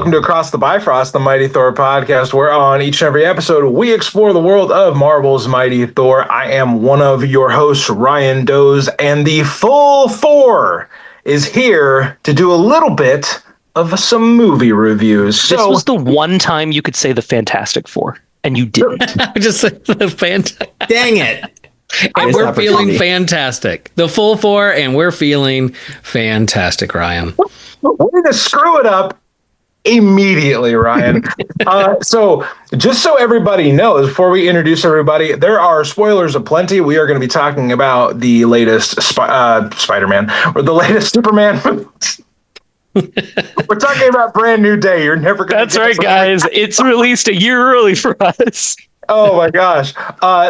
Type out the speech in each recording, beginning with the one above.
welcome to Across the Bifrost, the Mighty Thor podcast, where on each and every episode we explore the world of Marvel's Mighty Thor. I am one of your hosts, Ryan Doze, and the full Thor is here to do a little bit of some movie reviews. This was the one time you could say the Fantastic Four, and you didn't. Just the fantastic. Dang it. And we're feeling fantastic. The full Thor, and we're feeling fantastic, Ryan. Way to screw it up immediately, Ryan. So just so everybody knows, before we introduce everybody, there are spoilers aplenty. We are going to be talking about the latest Spider-Man, or the latest Superman. We're talking about Brand New Day. You're never going to. That's right, guys. It's released a year early for us. Oh my gosh.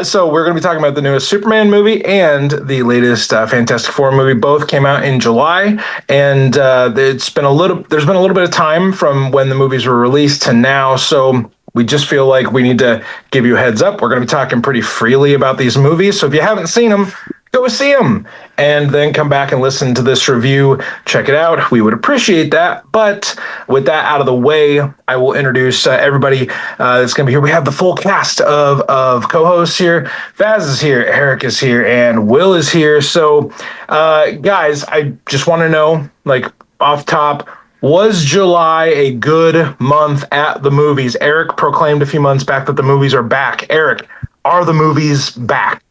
So we're going to be talking about the newest Superman movie and the latest Fantastic Four movie. Both came out in July, and there's been a little bit of time from when the movies were released to now. So we just feel like we need to give you a heads up. We're going to be talking pretty freely about these movies. So if you haven't seen them, go see them and then come back and listen to this review. Check it out. We would appreciate that. But with that out of the way, I will introduce everybody that's going to be here. We have the full cast of co-hosts here. Faz is here, Eric is here, and Will is here. So, guys, I just want to know, like, off top, was July a good month at the movies? Eric proclaimed a few months back that the movies are back. Eric, are the movies back?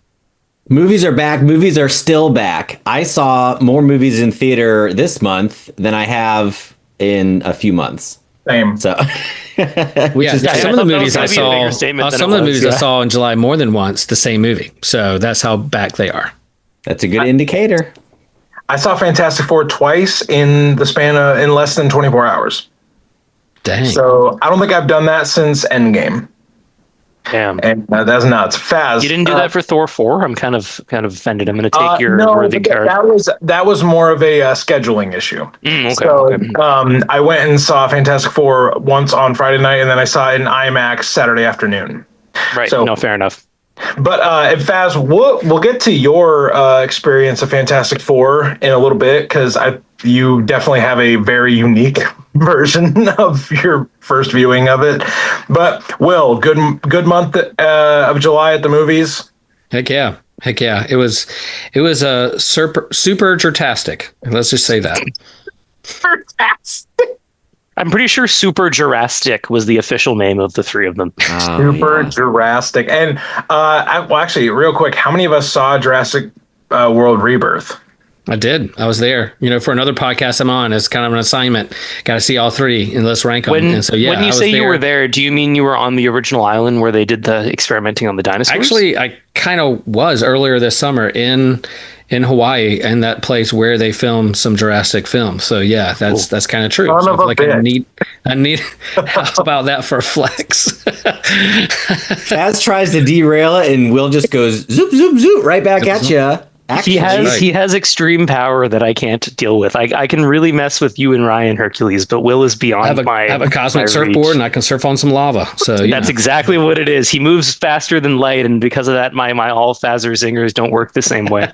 Movies are back. Movies are still back. I saw more movies in theater this month than I have in a few months. Same. So, Some of the movies I saw in July more than once, the same movie. So that's how back they are. That's a good indicator. I saw Fantastic Four twice in the span of in less than 24 hours. Dang. So I don't think I've done that since Endgame. Damn. And that's nuts. Faz, You didn't do that for Thor 4? I'm kind of offended. I'm going to take your worthy card. That was more of a scheduling issue. Okay. So I went and saw Fantastic Four once on Friday night, and then I saw it in IMAX Saturday afternoon. Right. So, no, fair enough. But Faz, we'll get to your experience of Fantastic Four in a little bit, because you definitely have a very unique version of your first viewing of it. But Will, good month of July at the movies. Heck yeah. It was a super jertastic. Let's just say that. Fantastic. I'm pretty sure Super Jurassic was the official name of the three of them. Super Jurassic. And actually, real quick, how many of us saw Jurassic World Rebirth? I did. I was there. For another podcast I'm on, it's kind of an assignment. Got to see all three and let's rank them. When you say you were there, do you mean you were on the original island where they did the experimenting on the dinosaurs? Actually, I kind of was earlier this summer in Hawaii, and that place where they filmed some Jurassic films. So yeah, that's kind of true. So I need how about that for a flex? Chaz tries to derail it, and Will just goes zoop zoop zoop right back at you. He has extreme power that I can't deal with. I can really mess with you and Ryan Hercules, but Will is beyond I have a cosmic surfboard, and I can surf on some lava. So that's exactly what it is. He moves faster than light, and because of that, my all Fazer zingers don't work the same way.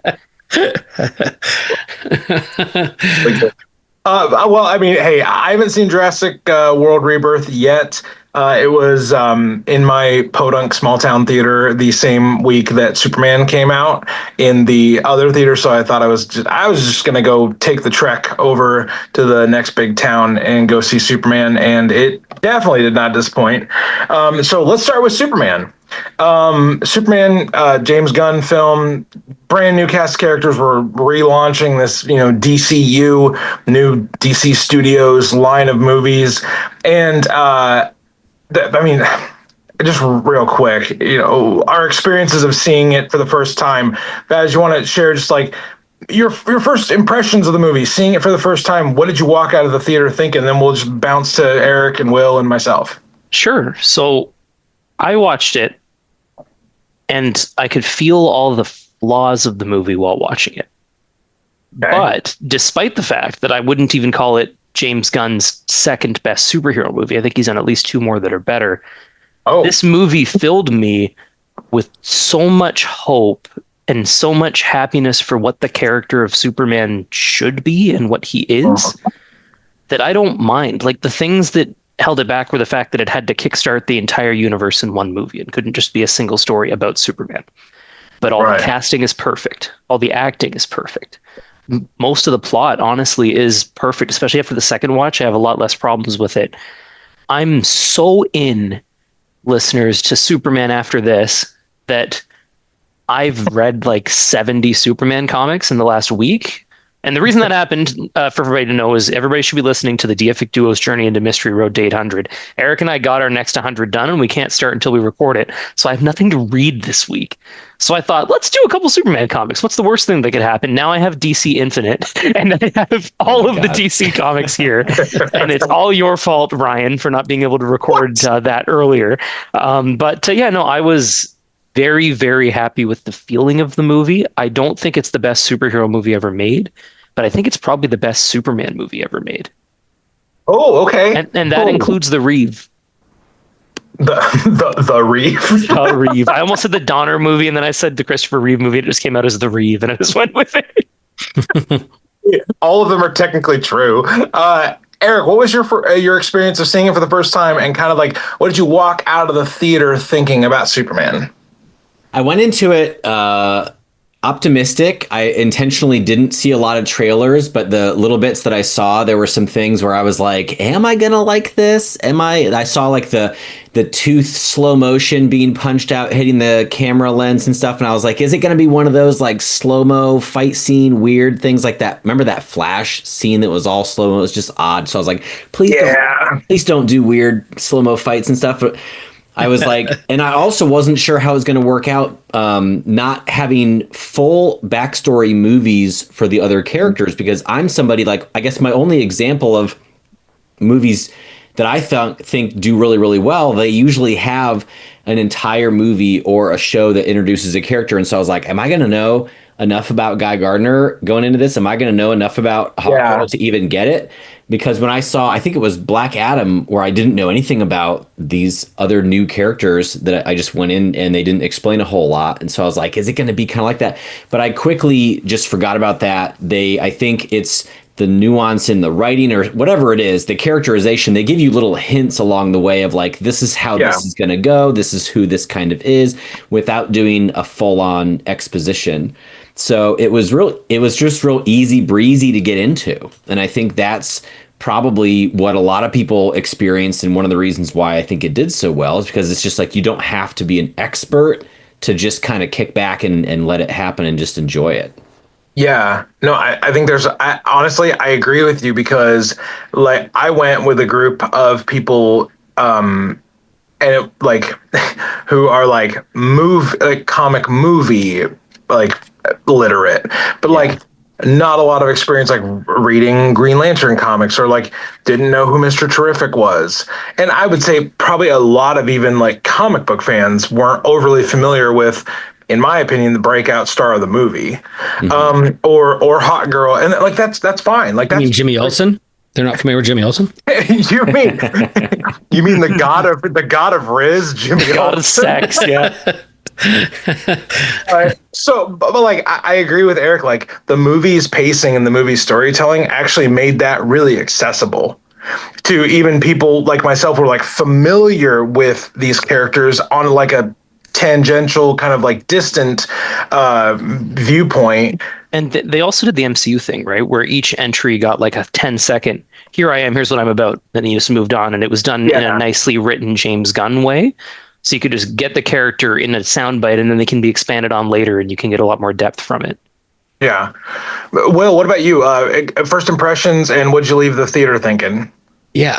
Well, I mean, hey, I haven't seen Jurassic World Rebirth yet. It was in my podunk small town theater the same week that Superman came out in the other theater. So I thought I was just going to go take the trek over to the next big town and go see Superman. And it definitely did not disappoint. So let's start with Superman. Superman, James Gunn film, brand new cast characters. Were relaunching this, DCU, new DC Studios line of movies. And, just real quick, our experiences of seeing it for the first time. Baz, you want to share just like your first impressions of the movie, seeing it for the first time? What did you walk out of the theater thinking? Then we'll just bounce to Eric and Will and myself. Sure. So I watched it, and I could feel all the flaws of the movie while watching it. Okay. But despite the fact that I wouldn't even call it James Gunn's second best superhero movie, I think he's on at least two more that are better. This movie filled me with so much hope and so much happiness for what the character of Superman should be and what he is, that I don't mind. Like, the things that held it back were the fact that it had to kickstart the entire universe in one movie and couldn't just be a single story about Superman. But all the casting is perfect. All the acting is perfect. Most of the plot, honestly, is perfect, especially after the second watch. I have a lot less problems with it. I'm so in, listeners, to Superman after this that I've read like 70 Superman comics in the last week. And the reason that happened, for everybody to know, is everybody should be listening to the Deific Duo's Journey into Mystery Road to 800. Eric and I got our next 100 done, and we can't start until we record it. So I have nothing to read this week. So I thought, let's do a couple Superman comics. What's the worst thing that could happen? Now I have DC Infinite, and I have all of the DC comics here. And it's all your fault, Ryan, for not being able to record that earlier. I was very, very happy with the feeling of the movie. I don't think it's the best superhero movie ever made, but I think it's probably the best Superman movie ever made. Oh, okay. And that includes the Reeve. The Reeve. The Reeve. I almost said the Donner movie, and then I said the Christopher Reeve movie. It just came out as the Reeve, and I just went with it. All of them are technically true. Eric, what was your experience of seeing it for the first time, and kind of like, what did you walk out of the theater thinking about Superman? I went into it optimistic. I intentionally didn't see a lot of trailers, but the little bits that I saw, there were some things where I was like, am I gonna like this? I saw like the tooth slow motion being punched out, hitting the camera lens and stuff, and I was like, is it gonna be one of those like slow-mo fight scene weird things like that? Remember that Flash scene that was all slow-mo? It was just odd. So I was like, please don't do weird slow-mo fights and stuff. But I was like, and I also wasn't sure how it was going to work out, not having full backstory movies for the other characters, because I'm somebody like, I guess my only example of movies that I think do really, really well, they usually have an entire movie or a show that introduces a character. And so I was like, am I going to know enough about Guy Gardner going into this? Am I going to know enough about Hawkgirl to even get it? Because when I saw, I think it was Black Adam, where I didn't know anything about these other new characters, that I just went in and they didn't explain a whole lot. And so I was like, is it going to be kind of like that? But I quickly just forgot about that. I think it's the nuance in the writing or whatever it is, the characterization, they give you little hints along the way of like, this is how this is going to go. This is who this kind of is, without doing a full on exposition. So it was just real easy breezy to get into. And I think that's probably what a lot of people experienced. And one of the reasons why I think it did so well is because it's just like, you don't have to be an expert to just kind of kick back and let it happen and just enjoy it. Yeah, no, I think honestly, I agree with you, because like I went with a group of people, and who are like comic movie, like literate, but like not a lot of experience like reading Green Lantern comics, or like didn't know who Mr. Terrific was. And I would say probably a lot of even like comic book fans weren't overly familiar with, in my opinion, the breakout star of the movie, or Hawkgirl, and like that's fine. Like, that's, you mean Jimmy Olsen? They're not familiar with Jimmy Olsen? you mean the god of Riz, Jimmy God Olsen? of sex, yeah. But like I agree with Eric. Like the movie's pacing and the movie's storytelling actually made that really accessible to even people like myself who are like familiar with these characters on like a tangential kind of like distant viewpoint. And they also did the MCU thing, right, where each entry got like a 10-second, here I am, here's what I'm about, then he just moved on, and it was done in a nicely written James Gunn way. So you could just get the character in a soundbite, and then they can be expanded on later, and you can get a lot more depth from it. Yeah. Will, what about you? First impressions, and what'd you leave the theater thinking? Yeah,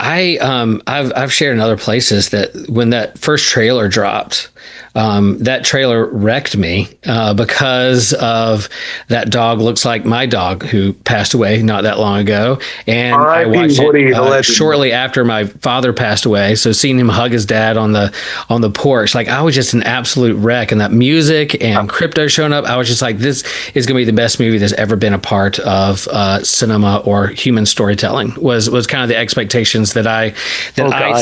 I've shared in other places that when that first trailer dropped, that trailer wrecked me because of that dog looks like my dog who passed away not that long ago. And I watched it shortly after my father passed away. So seeing him hug his dad on the porch, like I was just an absolute wreck. And that music and crypto showing up, I was just like, this is going to be the best movie that's ever been a part of cinema or human storytelling was kind of the expectation expectations that I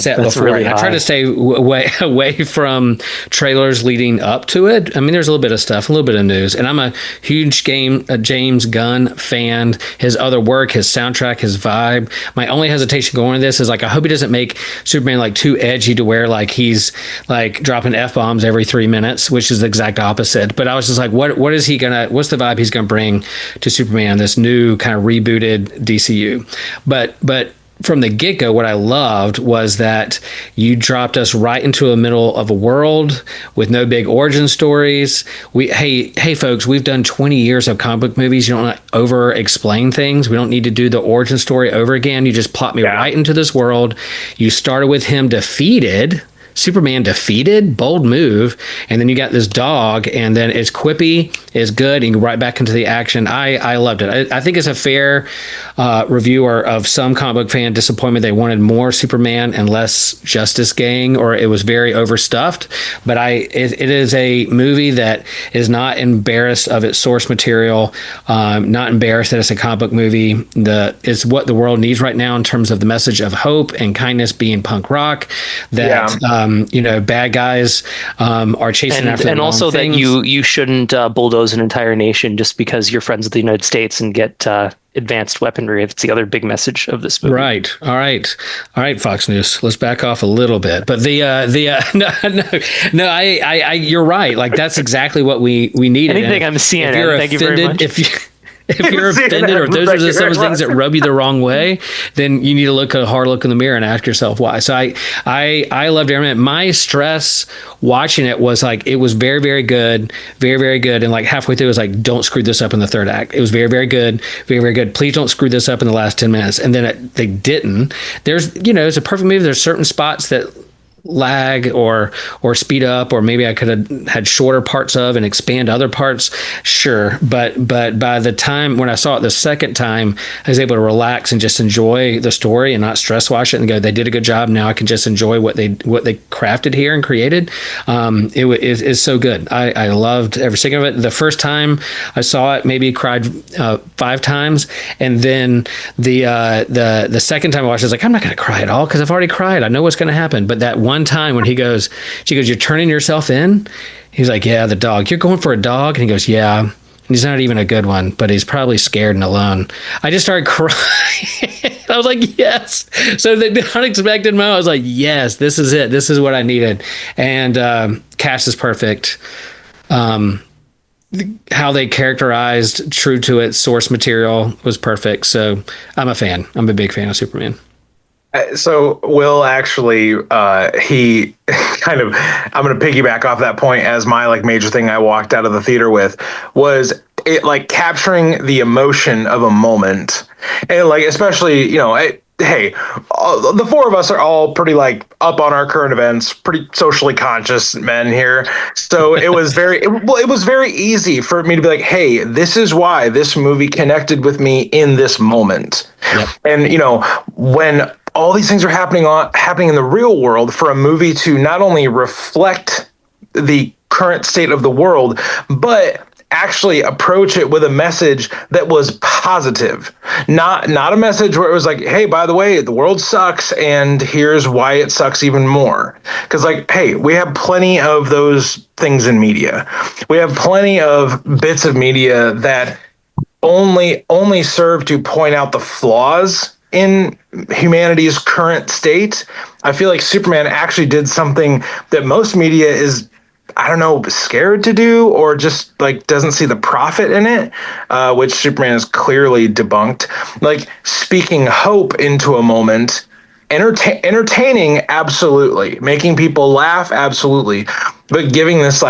set that's before. really And I try high. to stay away from trailers leading up to it. I mean, there's a little bit of stuff, a little bit of news, and I'm a huge James Gunn fan. His other work, his soundtrack, his vibe. My only hesitation going to this is like, I hope he doesn't make Superman like too edgy to where like he's like dropping F-bombs every 3 minutes, which is the exact opposite. But I was just like, what's the vibe he's gonna bring to Superman, this new kind of rebooted DCU? But from the get-go, what I loved was that you dropped us right into the middle of a world with no big origin stories. Hey folks, we've done 20 years of comic book movies. You don't over explain things. We don't need to do the origin story over again. You just plot me right into this world. You started with him defeated. Superman defeated, bold move, and then you got this dog, and then it's quippy, it's good, and you go right back into the action. I loved it. I think it's a fair reviewer of some comic book fan disappointment. They wanted more Superman and less Justice Gang, or it was very overstuffed. But it is a movie that is not embarrassed of its source material, not embarrassed that it's a comic book movie. It's what the world needs right now in terms of the message of hope and kindness being punk rock. Bad guys are chasing after the and wrong also things. that you shouldn't bulldoze an entire nation just because you're friends with the United States and get advanced weaponry. It's the other big message of this movie. Right. All right, Fox News. Let's back off a little bit. But you're right. Like that's exactly what we needed. Anything I'm CNN. Thank you very much. If you're offended or if those are some of the things that rub you the wrong way, then you need to look a hard look in the mirror and ask yourself why. So I loved every minute. My stress watching it was like, it was very, very good, very, very good. And like halfway through, it was like, don't screw this up in the third act. It was very, very good, very, very good. Please don't screw this up in the last 10 minutes. And then they didn't. It's a perfect movie. There's certain spots that lag or speed up, or maybe I could have had shorter parts of and expand other parts, sure, but by the time when I saw it the second time, I was able to relax and just enjoy the story and not stress watch it and go, they did a good job. Now I can just enjoy what they crafted here and created. It's so good. I loved every second of it. The first time I saw it, maybe cried 5 times, and then the second time I watched it, I was like, I'm not going to cry at all because I've already cried. I know what's going to happen. But that one time when she goes, you're turning yourself in? He's like, yeah, the dog. You're going for a dog? And he goes, yeah. And he's not even a good one, but he's probably scared and alone. I just started crying. I was like, yes. So the unexpected moment, I was like, yes, this is it. This is what I needed. And cast is perfect. How they characterized true to its source material was perfect. So I'm a fan. I'm a big fan of Superman. So Will actually, he kind of, I'm going to piggyback off that point as my like major thing I walked out of the theater with was it like capturing the emotion of a moment. And like, especially, hey, the 4 of us are all pretty like up on our current events, pretty socially conscious men here. So it was it was very easy for me to be like, hey, this is why this movie connected with me in this moment. Yep. And, when all these things are happening in the real world, for a movie to not only reflect the current state of the world, but actually approach it with a message that was positive, not a message where it was like, hey, by the way, the world sucks and here's why it sucks even more. Because like, hey, we have plenty of those things in media. We have plenty of bits of media that only serve to point out the flaws in humanity's current state. I feel like Superman actually did something that most media is, I don't know, scared to do, or just like doesn't see the profit in it, which Superman is clearly debunked. Like speaking hope into a moment, entertaining, absolutely, making people laugh, absolutely, but giving this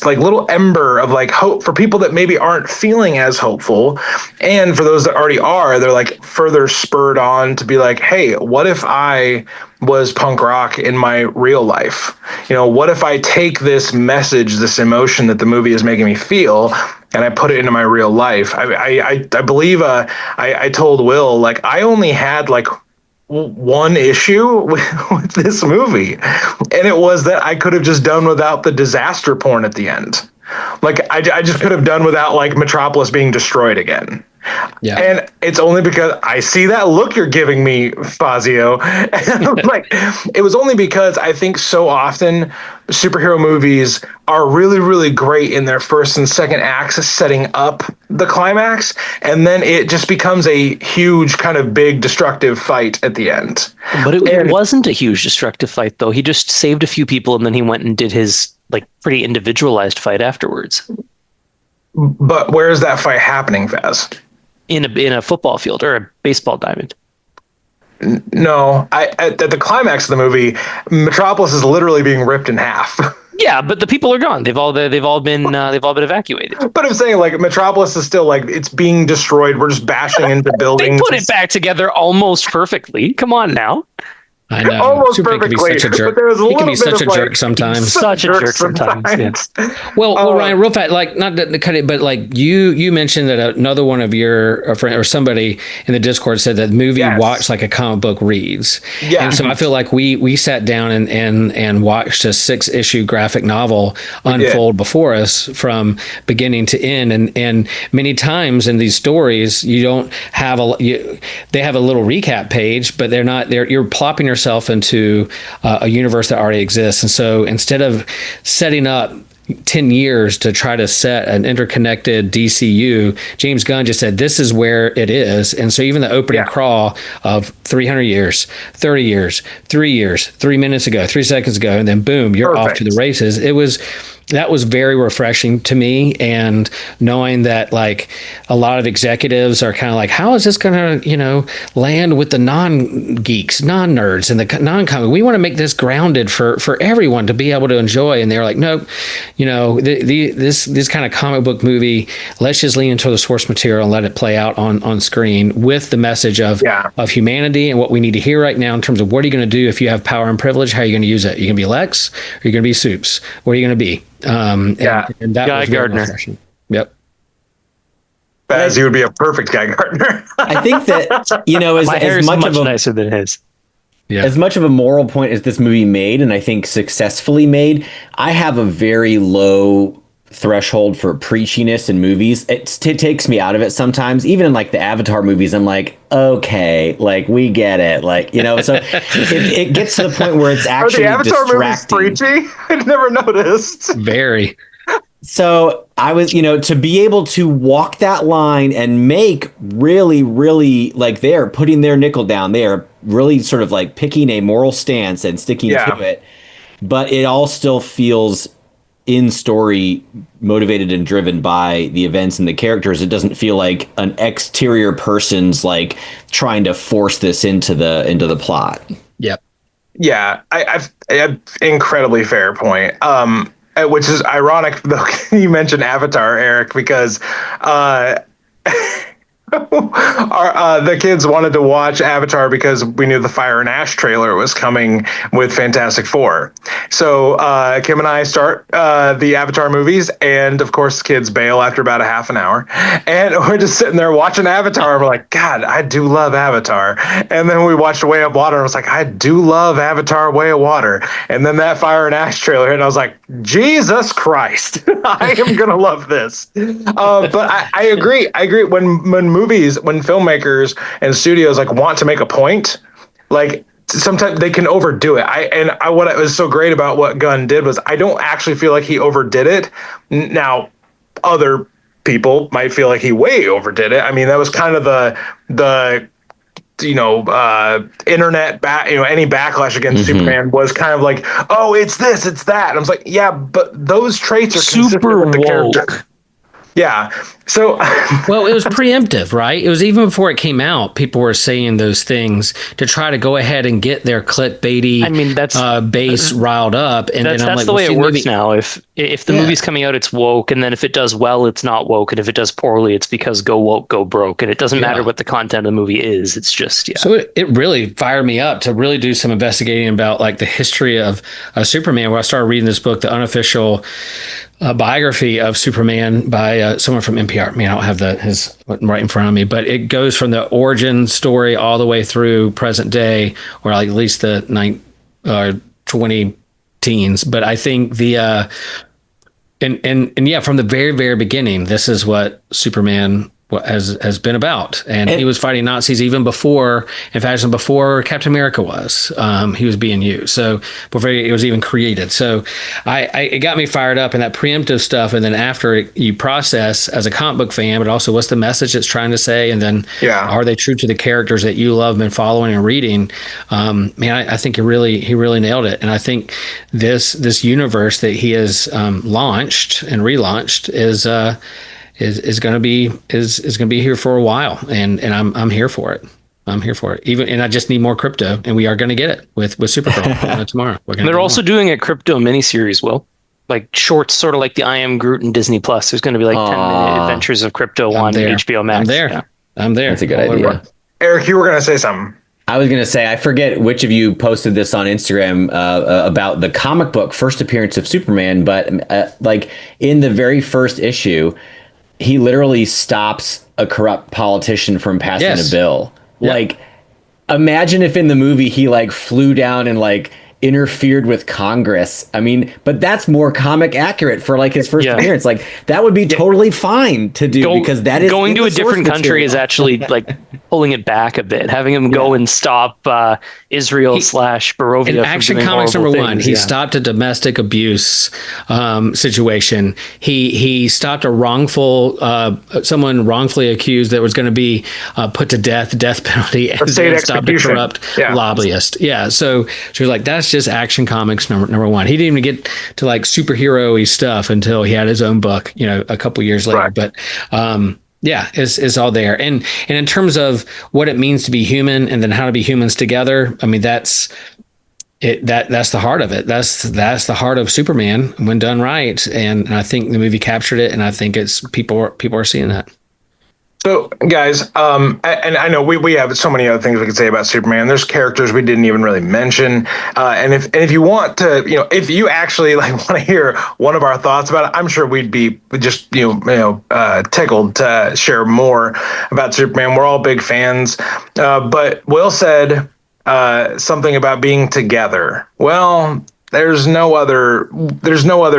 little ember of like hope for people that maybe aren't feeling as hopeful. And for those that already are, they're like further spurred on to be like, hey, what if I was punk rock in my real life? What if I take this message, this emotion that the movie is making me feel, and I put it into my real life? I believe I told Will, like, I only had like one issue with this movie, and it was that I could have just done without the disaster porn at the end. Like I just could have done without like Metropolis being destroyed again. Yeah. And it's only because I see that look you're giving me, Fazio. And I'm like, it was only because I think so often superhero movies are really, really great in their first and second acts, setting up the climax. And then it just becomes a huge, kind of big, destructive fight at the end. But it wasn't a huge destructive fight, though. He just saved a few people and then he went and did his like pretty individualized fight afterwards. But where is that fight happening, Faz? In a football field or a baseball diamond. No, at the climax of the movie, Metropolis is literally being ripped in half. Yeah, but the people are gone. They've all been evacuated. But I'm saying like Metropolis is still like it's being destroyed. We're just bashing into buildings. They put it back together almost perfectly. Come on now. I know. Almost Superman can be perfectly, such a jerk. but there was a He can little be bit such a of, jerk like, sometimes. Such a jerk sometimes. Yeah. Well, Ryan, real fast, like not to cut it, but like you mentioned that another one of your friend or somebody in the Discord said that the movie watched like a comic book reads. Yeah. And so I feel like we sat down and watched a 6-issue graphic novel unfold before us from beginning to end. And many times in these stories, you don't have they have a little recap page, but you're plopping yourself into a universe that already exists. And so instead of setting up 10 years to try to set an interconnected DCU, James Gunn just said, this is where it is. And so even the opening crawl of 300 years, 30 years, 3 years, 3 minutes ago, 3 seconds ago, and then boom, you're off to the races. That was very refreshing to me. And knowing that like a lot of executives are kind of like, how is this going to, land with the non-geeks, non-nerds and the non-comic? We want to make this grounded for everyone to be able to enjoy. And they're like, nope, this kind of comic book movie, let's just lean into the source material and let it play out on screen with the message of humanity and what we need to hear right now in terms of what are you going to do if you have power and privilege? How are you going to use it? Are you going to be Lex? Or are you going to be Supes? What are you going to be? And that Guy was Gardner. refreshing. Yep. As you would be a perfect Guy Gardner. I think that My hair as is much much of a nicer than his. Yeah. as much of a moral point as this movie made, and I think successfully made, I have a very low threshold for preachiness in movies. It takes me out of it sometimes. Even in like the Avatar movies, I'm like, okay, like we get it, like so it gets to the point where it's actually Are the Avatar distracting. movies preachy? I've never noticed. Very. So I was, to be able to walk that line and make really, really like they're putting their nickel down. They are really sort of like picking a moral stance and sticking to it. But it all still feels in story motivated and driven by the events and the characters. It doesn't feel like an exterior person's like trying to force this into the plot. Yep. Yeah, I've incredibly fair point. Which is ironic, though, you mentioned Avatar, Eric, because the kids wanted to watch Avatar because we knew the Fire and Ash trailer was coming with Fantastic Four. So Kim and I start the Avatar movies, and of course, the kids bail after about a half an hour. And we're just sitting there watching Avatar, and we're like, God, I do love Avatar. And then we watched Way of Water, and I was like, I do love Avatar, Way of Water. And then that Fire and Ash trailer hit, and I was like, Jesus Christ, I am going to love this. But I agree. When filmmakers and studios like want to make a point, like sometimes they can overdo it. What was so great about what Gunn did was I don't actually feel like he overdid it. Now, other people might feel like he way overdid it. I mean, that was kind of the internet any backlash against Superman was kind of like, oh, it's this, it's that. And I was like, yeah, but those traits are super with the woke. character. Yeah. So, well, it was preemptive, right? It was even before it came out. People were saying those things to try to go ahead and get their clickbaity base riled up. And that's like, the way it works now. If the movie's coming out, it's woke, and then if it does well, it's not woke, and if it does poorly, it's because go woke, go broke, and it doesn't matter what the content of the movie is. It's just So it really fired me up to really do some investigating about like the history of Superman. Where I started reading this book, the unofficial biography of Superman by someone from NPR. I mean, I don't have his right in front of me, but it goes from the origin story all the way through present day, or like at least the 20 teens. But I think from the very, very beginning, this is what Superman has been about. And he was fighting Nazis even before, in fact, before Captain America was. He was being used. So before it was even created. So it got me fired up, and that preemptive stuff. And then after you process as a comic book fan, but also what's the message it's trying to say? And then are they true to the characters that you love, been following and reading? I think he really nailed it. And I think this universe that he has launched and relaunched is going to be here for a while, and I'm here for it. I'm here for it. And I just need more crypto, and we are going to get it with Supergirl tomorrow. They're also doing a crypto miniseries, Will, like shorts, sort of like the I Am Groot and Disney Plus. There's going to be like 10-minute adventures of crypto on HBO Max. I'm there. Yeah. I'm there. That's a good idea. Eric, you were going to say something. I was going to say, I forget which of you posted this on Instagram about the comic book first appearance of Superman, but like in the very first issue, he literally stops a corrupt politician from passing a bill. Yep. Like, imagine if in the movie he like flew down and like interfered with Congress. I mean, but that's more comic accurate for like his first appearance. Like that would be totally fine to do because that is going to a different country is actually like pulling it back a bit, having him go and stop Israel / Barovia. In Action Comics #1, he stopped a domestic abuse situation. He stopped a wrongful someone wrongfully accused that was going to be put to death penalty, and stopped a corrupt lobbyist. Yeah, so she was like, that's just Action Comics number one. He didn't even get to like superhero-y stuff until he had his own book, a couple years later. Right. But it's all there. And in terms of what it means to be human and then how to be humans together, I mean, that's it. That's the heart of it. That's the heart of Superman when done right. And I think the movie captured it. And I think it's people are seeing that. So, guys, and I know we have so many other things we could say about Superman. There's characters we didn't even really mention, and if you want to, if you actually like want to hear one of our thoughts about it, I'm sure we'd be just tickled to share more about Superman. We're all big fans, but Will said something about being together. Well, there's no other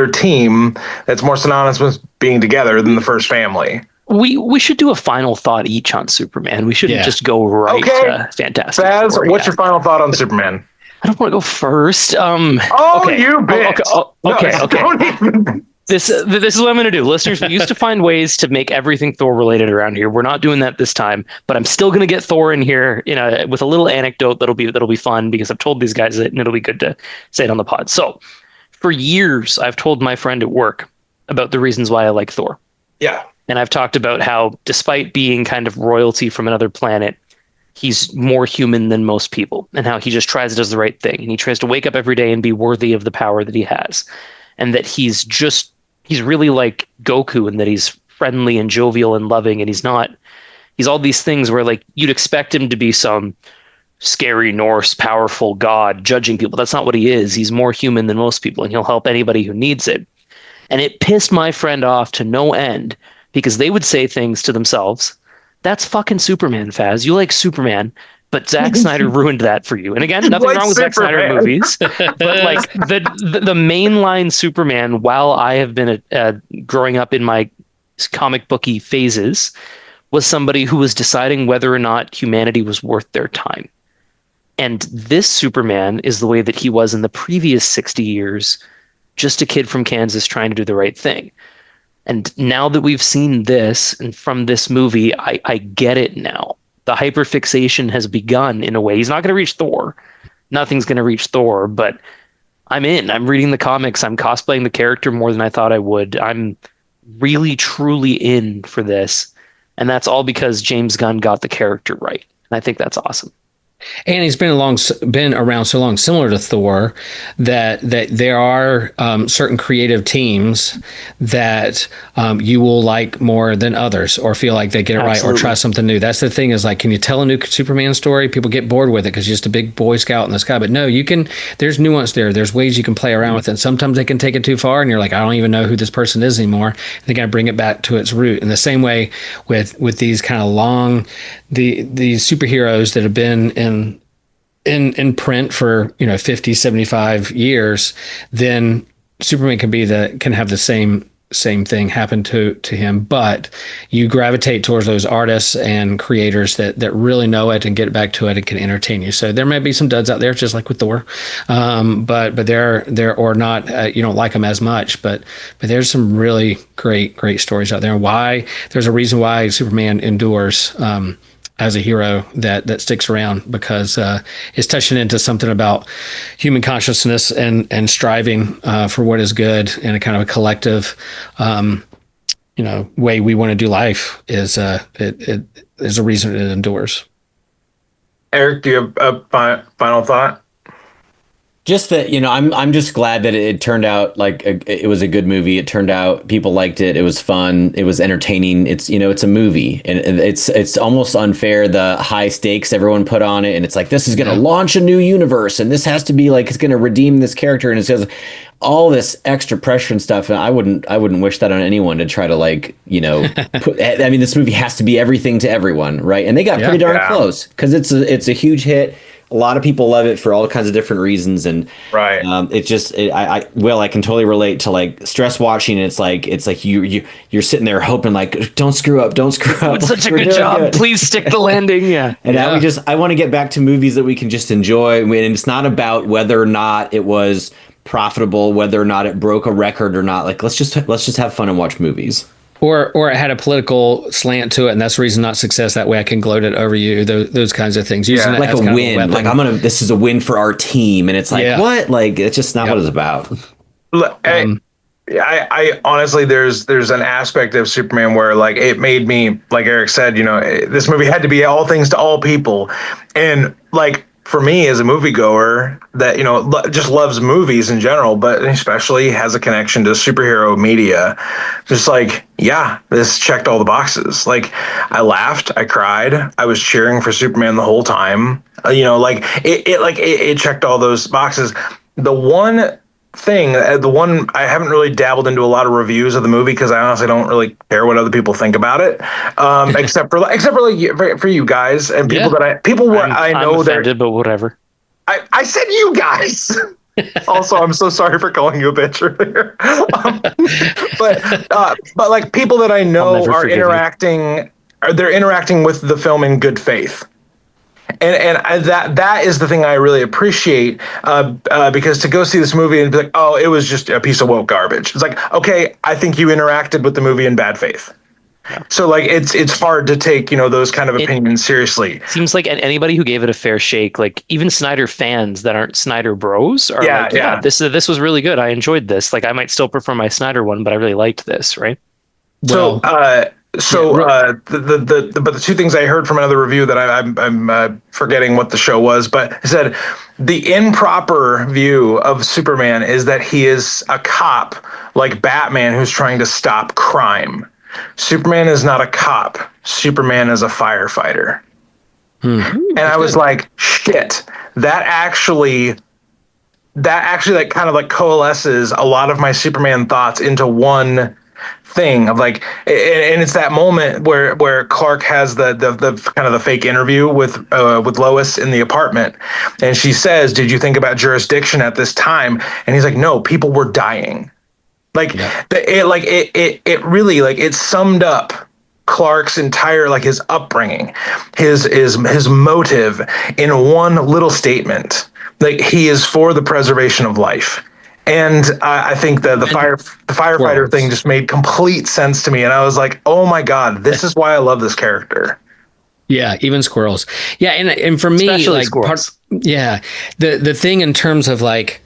team that's more synonymous with being together than the First Family. We should do a final thought each on Superman. We shouldn't just go right to Fantastic Four. Four. What's your final thought on Superman? I don't want to go first. You bitch. Okay. This is what I'm going to do. Listeners, we used to find ways to make everything Thor related around here. We're not doing that this time, but I'm still going to get Thor in here, with a little anecdote that'll be fun because I've told these guys it and it'll be good to say it on the pod. So, for years, I've told my friend at work about the reasons why I like Thor. Yeah. And I've talked about how, despite being kind of royalty from another planet, he's more human than most people, and how he just tries to do the right thing. And he tries to wake up every day and be worthy of the power that he has. And that he's really like Goku, in that he's friendly and jovial and loving. And he's all these things where like you'd expect him to be some scary Norse powerful god judging people. That's not what he is. He's more human than most people, and he'll help anybody who needs it. And it pissed my friend off to no end, because they would say things to themselves. That's fucking Superman, Faz. You like Superman, but Zack Snyder ruined that for you. And again, nothing wrong with Zack Snyder movies, but like the mainline Superman, while I have been growing up in my comic booky phases, was somebody who was deciding whether or not humanity was worth their time. And this Superman is the way that he was in the previous 60 years, just a kid from Kansas trying to do the right thing. And now that we've seen this, and from this movie, I get it now. The hyperfixation has begun in a way. He's not going to reach Thor. Nothing's going to reach Thor, but I'm in. I'm reading the comics. I'm cosplaying the character more than I thought I would. I'm really, truly in for this. And that's all because James Gunn got the character right. And I think that's awesome. And he's been around so long, similar to Thor, that there are certain creative teams that you will like more than others, or feel like they get it right, or try something new. That's the thing, is like, can you tell a new Superman story? People get bored with it because you're just a big Boy Scout in the sky. But no, you can. There's nuance there. There's ways you can play around with it. And sometimes they can take it too far, and you're like, I don't even know who this person is anymore. They got to bring it back to its root. In the same way with these kind of long, these superheroes that have been in print for 50, 75 years, then Superman can have the same same thing happened to him, but you gravitate towards those artists and creators that really know it and get back to it and can entertain you. So there may be some duds out there, just like with Thor, but they're or not, you don't like them as much, but there's some really great stories out there. And why there's a reason why Superman endures as a hero that sticks around, because it's touching into something about human consciousness and striving for what is good in a kind of a collective, way we want to do life. Is it is a reason it endures. Eric, do you have a final thought? Just that, I'm just glad that it turned out like it was a good movie. It turned out people liked it. It was fun. It was entertaining. It's it's a movie, and it's almost unfair the high stakes everyone put on it. And it's like, this is going to launch a new universe, and this has to be like, it's going to redeem this character, and it says all this extra pressure and stuff. And I wouldn't wish that on anyone to try to this movie has to be everything to everyone, right? And they got pretty darn close, because it's a huge hit. A lot of people love it for all kinds of different reasons, and right. I can totally relate to like stress watching. It's like you're sitting there hoping like, don't screw up. It's such a good job. Good. Please stick the landing. Yeah. And now I want to get back to movies that we can just enjoy. And it's not about whether or not it was profitable, whether or not it broke a record or not. Like let's just have fun and watch movies. Or it had a political slant to it, and that's the reason not success. That way I can gloat it over you. Those kinds of things. Using it like as a win. Like this is a win for our team. And it's like, what? Like, it's just not what it's about. Look, I honestly, there's an aspect of Superman where like it made me, like Eric said, this movie had to be all things to all people. And like, for me as a moviegoer that, just loves movies in general, but especially has a connection to superhero media, just like, this checked all the boxes. Like I laughed, I cried, I was cheering for Superman the whole time. It checked all those boxes. The one I haven't really dabbled into a lot of reviews of the movie because I honestly don't really care what other people think about it, except for you guys and people I know offended, but whatever. I said you guys. Also, I'm so sorry for calling you a bitch earlier. But like people that I know are interacting. They're interacting with the film in good faith. And that is the thing I really appreciate, because to go see this movie and be like, oh, it was just a piece of woke garbage. It's like, okay, I think you interacted with the movie in bad faith. Yeah. So like it's hard to take those kind of opinions seriously. Seems like anybody who gave it a fair shake, like even Snyder fans that aren't Snyder bros, are this was really good. I enjoyed this. Like I might still prefer my Snyder one, but I really liked this. Right. Well, the two things I heard from another review that I'm forgetting what the show was, but it said the improper view of Superman is that he is a cop like Batman who's trying to stop crime. Superman is not a cop. Superman is a firefighter. And I was like, shit, that actually like kind of like coalesces a lot of my Superman thoughts into one thing of like, and it's that moment where Clark has the kind of the fake interview with Lois in the apartment, and she says, "Did you think about jurisdiction at this time?" And he's like, "No, people were dying." Like it really like it summed up Clark's entire like his upbringing, his motive in one little statement. Like he is for the preservation of life. And I think the firefighter thing just made complete sense to me. And I was like, oh my God, this is why I love this character. Yeah, even squirrels. Yeah, and for me, especially like squirrels. The thing in terms of like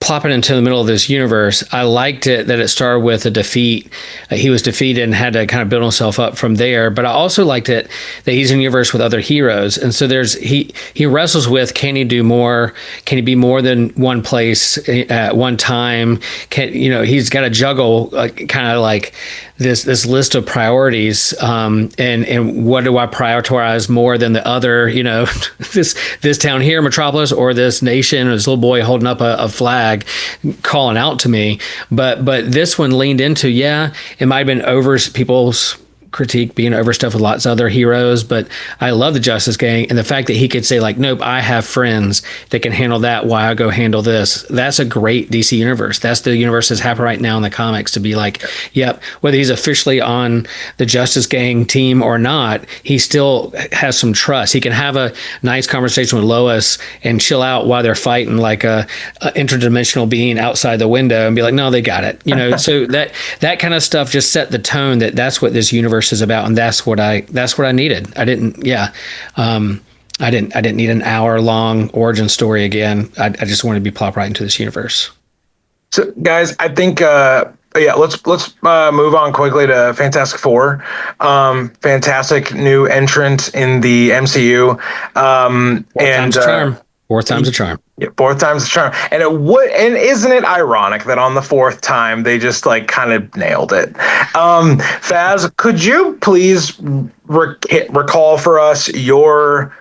plopping into the middle of this universe, I liked it that it started with a defeat. He was defeated and had to kind of build himself up from there. But I also liked it that he's in a universe with other heroes. And so he wrestles with, can he do more? Can he be more than one place at one time? He's got to juggle kind of like this list of priorities. And what do I prioritize more than the other, this town here, Metropolis, or this nation, or this little boy holding up a flag calling out to me. But this one leaned into, it might have been over people's critique being overstuffed with lots of other heroes, but I love the Justice Gang, and the fact that he could say like, nope, I have friends that can handle that while I go handle this. That's a great DC universe. That's the universe that's happening right now in the comics, to be like, yep, whether he's officially on the Justice Gang team or not, he still has some trust. He can have a nice conversation with Lois and chill out while they're fighting like a interdimensional being outside the window and be like, no, they got it. So that kind of stuff just set the tone that that's what this universe is about, and that's what I needed. I didn't need an hour-long origin story again. I just wanted to be plopped right into this universe. So, guys, I think let's move on quickly to Fantastic Four. Fantastic new entrant in the MCU. Fourth time's a charm. Yeah, fourth time's a charm. And isn't it ironic that on the fourth time they just like kind of nailed it? Faz, could you please recall for us your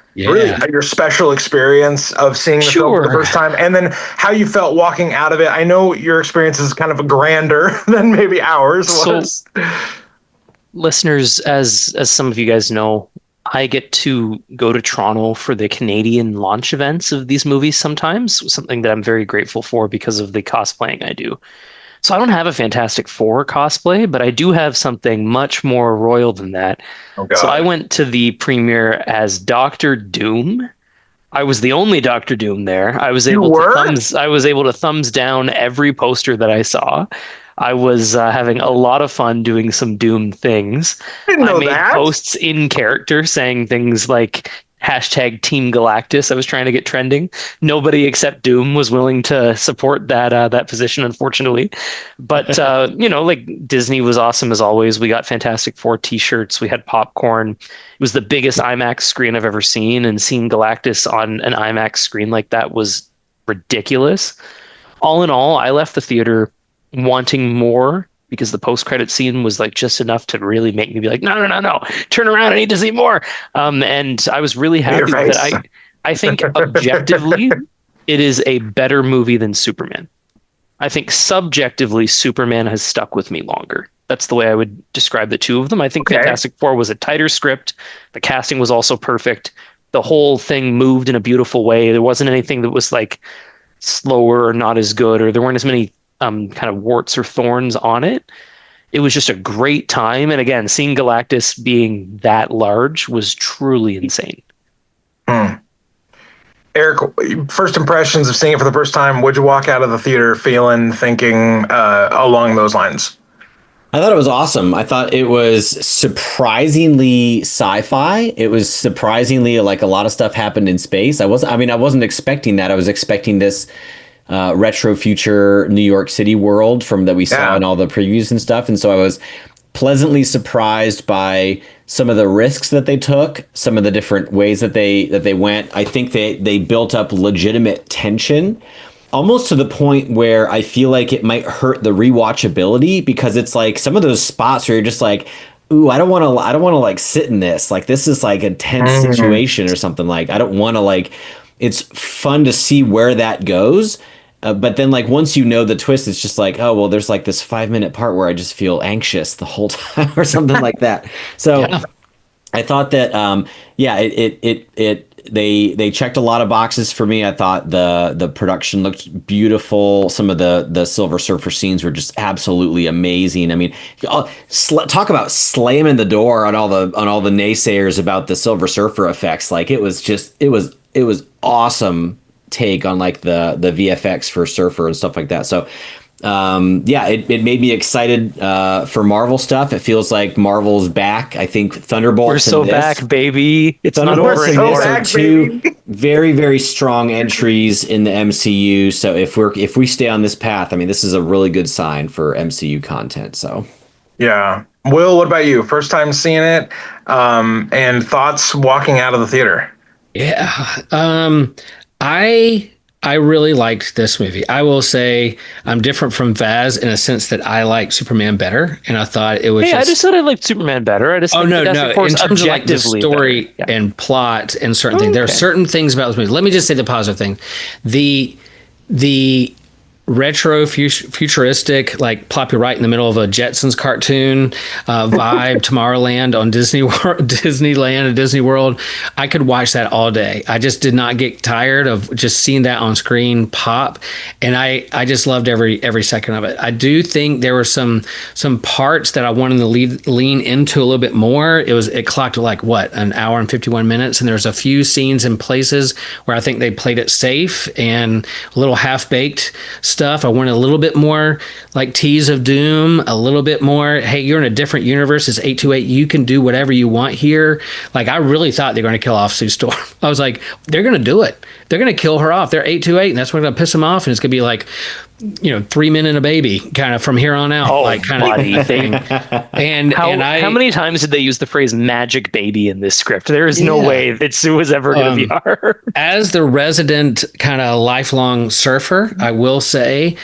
special experience of seeing the film for the first time, and then how you felt walking out of it? I know your experience is kind of grander than maybe ours was. So, listeners, as some of you guys know, I get to go to Toronto for the Canadian launch events of these movies sometimes, something that I'm very grateful for because of the cosplaying I do. So I don't have a Fantastic Four cosplay, but I do have something much more royal than that. Oh, God. So I went to the premiere as Doctor Doom. I was the only Doctor Doom there. I was able to thumbs down every poster that I saw. I was having a lot of fun doing some Doom things. I made posts in character saying things like hashtag Team Galactus. I was trying to get trending. Nobody except Doom was willing to support that position, unfortunately. But like Disney was awesome as always. We got Fantastic Four t-shirts. We had popcorn. It was the biggest IMAX screen I've ever seen, and seeing Galactus on an IMAX screen like that was ridiculous. All in all, I left the theater wanting more, because the post-credit scene was like just enough to really make me be like, no, turn around, I need to see more. And I was really happy that I think objectively it is a better movie than Superman. I think subjectively Superman has stuck with me longer. That's the way I would describe the two of them. I think Fantastic Four was a tighter script. The casting was also perfect. The whole thing moved in a beautiful way. There wasn't anything that was like slower or not as good, or there weren't as many kind of warts or thorns on it. It was just a great time. And again, seeing Galactus being that large was truly insane. Eric, first impressions of seeing it for the first time, what'd you walk out of the theater feeling, thinking along those lines? I thought it was awesome. I thought it was surprisingly sci-fi. It was surprisingly like a lot of stuff happened in space. I wasn't expecting that. I was expecting this retro future New York City world that we saw in all the previews and stuff. And so I was pleasantly surprised by some of the risks that they took, some of the different ways that they went. I think they built up legitimate tension, almost to the point where I feel like it might hurt the rewatchability, because it's like some of those spots where you're just like, ooh, I don't want to like sit in this. Like, this is like a tense situation or something. Like, I don't want to like, it's fun to see where that goes. But then, like, once you know the twist, it's just like, oh, well, there's like this 5-minute part where I just feel anxious the whole time or something like that. So I thought that, they checked a lot of boxes for me. I thought the production looked beautiful. Some of the Silver Surfer scenes were just absolutely amazing. I mean, talk about slamming the door on all the naysayers about the Silver Surfer effects. Like, it was awesome take on like the VFX for Surfer and stuff like that. So it made me excited for Marvel stuff. It feels like Marvel's back. I think Thunderbolts. We're so back, baby. It's not over anymore. Are two very, very strong entries in the MCU. So if we stay on this path, I mean, this is a really good sign for MCU content. So yeah. Will, what about you? First time seeing it, and thoughts walking out of the theater? Yeah. I really liked this movie. I will say I'm different from Vaz in a sense that I like Superman better, and I thought it was. I just said I liked Superman better. I just no. In terms of like the story and plot and certain things, there are certain things about this movie. Let me just say the positive thing: the retro futuristic, like plop you right in the middle of a Jetsons cartoon vibe, Tomorrowland on Disneyland and Disney World. I could watch that all day. I just did not get tired of just seeing that on screen pop, and I just loved every second of it. I do think there were some parts that I wanted to lean into a little bit more. It clocked like what, an hour and 51 minutes, and there's a few scenes and places where I think they played it safe and a little half-baked stuff. I wanted a little bit more like tease of doom, a little bit more, hey, you're in a different universe, it's 828, you can do whatever you want here. Like, I really thought they're going to kill off Sue Storm. I was like, they're going to do it. They're going to kill her off. They're 828, and that's what's going to piss them off, and it's going to be like, 3 Men and a Baby kind of from here on out, kind of thing. And how many times did they use the phrase magic baby in this script? There is no way that Sue was ever going to be her. As the resident kind of lifelong surfer, I will say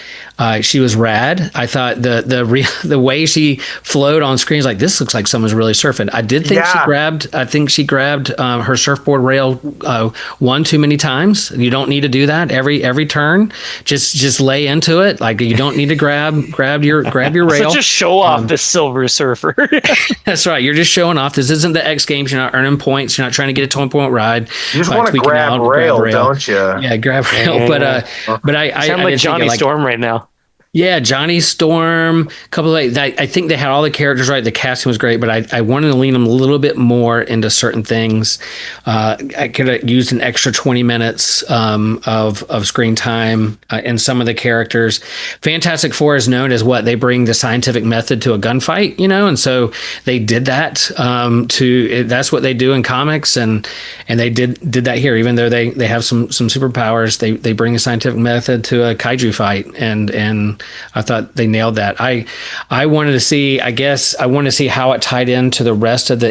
she was rad. I thought the way she flowed on screen is like, this looks like someone's really surfing. I did think she grabbed her surfboard rail one too many times. You don't need to do that every turn. Just lay into it. Like, you don't need to grab your rail. So just show off the Silver Surfer. That's right. You're just showing off. This isn't the X Games. You're not earning points. You're not trying to get a 20-point ride. You just want to grab rail, don't you? Yeah, grab rail. But I sound like Johnny Storm right now. Yeah, Johnny Storm. I think they had all the characters right. The casting was great, but I wanted to lean them a little bit more into certain things. I could have used an extra 20 minutes of screen time in some of the characters. Fantastic Four is known as what? They bring the scientific method to a gunfight, and so they did that. That's what they do in comics, and they did that here. Even though they have some superpowers, they bring a scientific method to a kaiju fight, and I thought they nailed that. I wanted to see, how it tied into the rest of the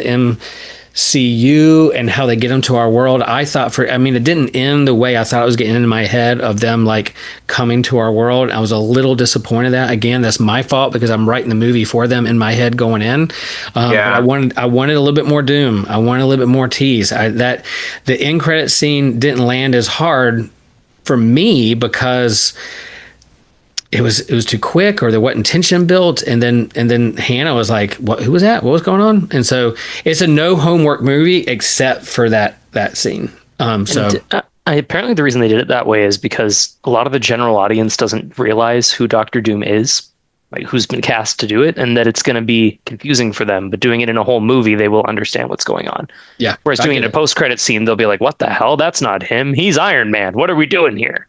MCU and how they get them to our world. It didn't end the way I thought it was getting into my head of them like coming to our world. I was a little disappointed that. Again, that's my fault because I'm writing the movie for them in my head going in. But I wanted a little bit more doom. I wanted a little bit more tease. The end credit scene didn't land as hard for me because it was too quick, or there wasn't tension built, and then Hannah was like, "What? Who was that? What was going on?" And so it's a no homework movie except for that scene. Apparently the reason they did it that way is because a lot of the general audience doesn't realize who Doctor Doom is, like who's been cast to do it, and that it's going to be confusing for them. But doing it in a whole movie, they will understand what's going on. Yeah. Whereas doing it in a post-credit scene, they'll be like, "What the hell? That's not him. He's Iron Man. What are we doing here?"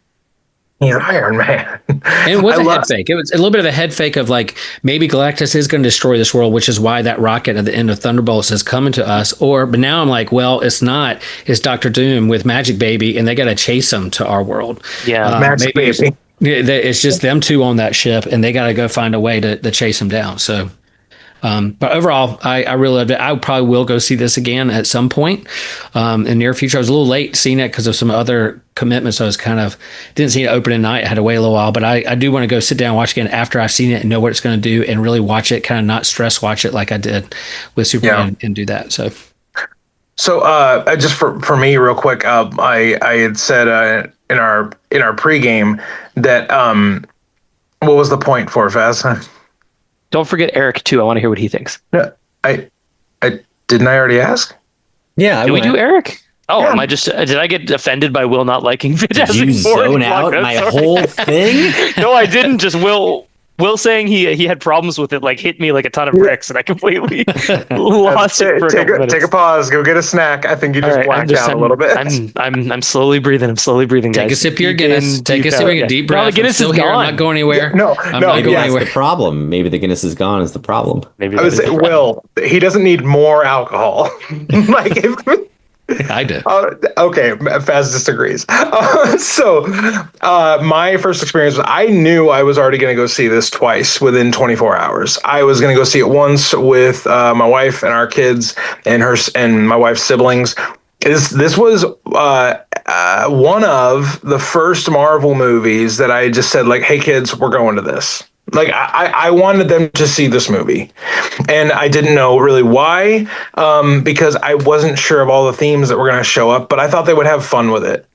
He's Iron Man. And it was a head fake. It was a little bit of a head fake of like, maybe Galactus is going to destroy this world, which is why that rocket at the end of Thunderbolts is coming to us. But now I'm like, well, it's not. It's Doctor Doom with Magic Baby, and they got to chase him to our world. Yeah, Magic Baby. It's just them two on that ship, and they got to go find a way to chase him down. So, but overall, I really loved it. I probably will go see this again at some point in the near future. I was a little late seeing it because of some other commitments. I was didn't see it opening night. I had to wait a little while, but I do want to go sit down and watch again after I've seen it and know what it's going to do and really watch it, kind of not stress watch it like I did with Superman and do that. So just for me real quick, I had said in our pregame that what was the point for Faz? Don't forget Eric too. I want to hear what he thinks. No, I didn't I already ask? Yeah, did we do Eric? Oh, yeah. Did I get offended by Will not liking Fantastic Four? Did you zone out my whole thing? No, I didn't. Just Will saying he had problems with it like hit me like a ton of bricks, and I completely lost it for a couple minutes. Take a pause. Go get a snack. I think you just blacked out a little bit. I'm slowly breathing. I'm slowly breathing, guys. Take a sip of your Guinness. Take a sip of your deep breath. No, the Guinness is gone. I'm not going anywhere. I'm not going anywhere. That's the problem. Maybe the Guinness is gone is the problem. Maybe I would say, Will, he doesn't need more alcohol. I do. Okay, Faz disagrees. My first experience was I knew I was already going to go see this twice within 24 hours. I was going to go see it once with my wife and our kids and my wife's siblings. This was one of the first Marvel movies that I just said, like, hey, kids, we're going to this. Like, I wanted them to see this movie, and I didn't know really why, because I wasn't sure of all the themes that were going to show up, but I thought they would have fun with it.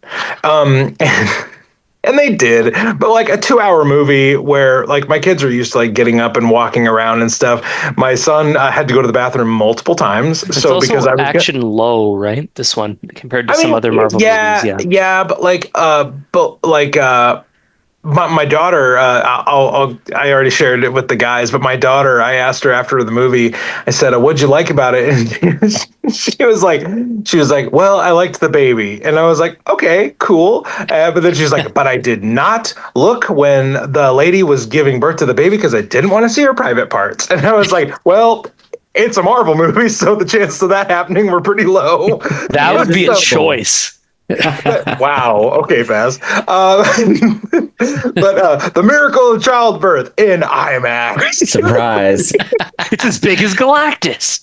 And they did, but like a 2-hour movie where like my kids are used to like getting up and walking around and stuff. My son had to go to the bathroom multiple times. It's also because I was action low, right? This one compared to some other Marvel movies. Yeah, but my daughter, I already shared it with the guys, but my daughter, I asked her after the movie, I said, "What'd you like about it?" And she was like, "Well, I liked the baby," and I was like, "Okay, cool." But then she's like, "But I did not look when the lady was giving birth to the baby because I didn't want to see her private parts," and I was like, "Well." It's a Marvel movie, so the chances of that happening were pretty low. That would be a choice. Wow. Okay, Faz. But The Miracle of Childbirth in IMAX. Surprise. It's as big as Galactus.